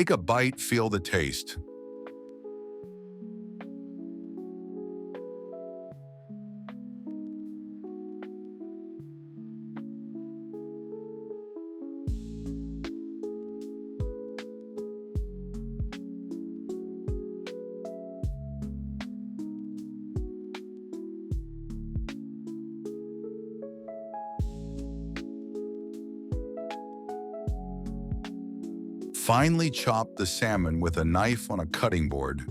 Take a bite, feel the taste. Finely chop the salmon with a knife on a cutting board.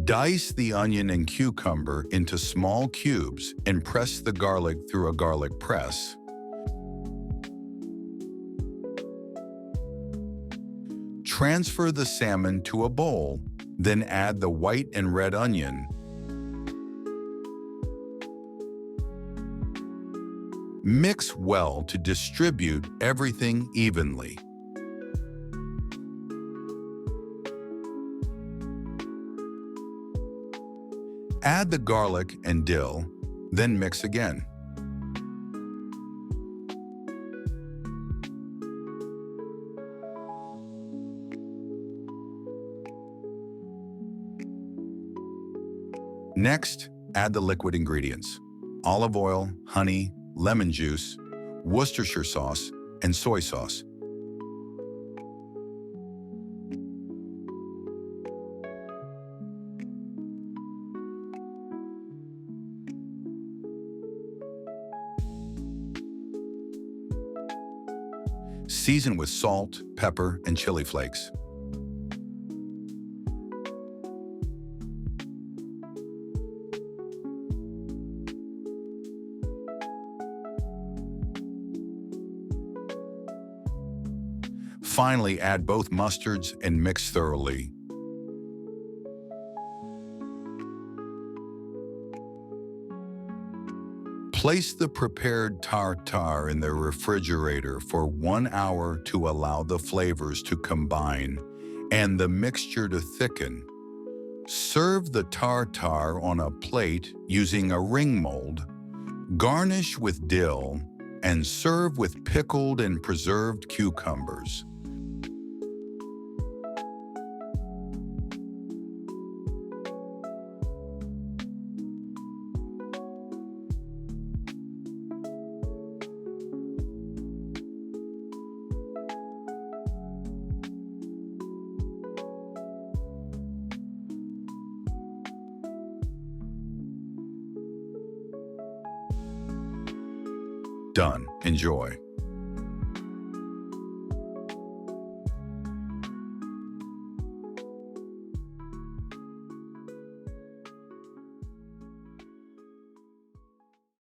Dice the onion and cucumber into small cubes and press the garlic through a garlic press. Transfer the salmon to a bowl, then add the white and red onion. Mix well to distribute everything evenly. Add the garlic and dill, then mix again. Next, add the liquid ingredients: olive oil, honey, lemon juice, Worcestershire sauce, and soy sauce. Season with salt, pepper, and chili flakes. Finally, add both mustards and mix thoroughly. Place the prepared tartare in the refrigerator for 1 hour to allow the flavors to combine and the mixture to thicken. Serve the tartare on a plate using a ring mold. Garnish with dill and serve with pickled and preserved cucumbers. Done. Enjoy.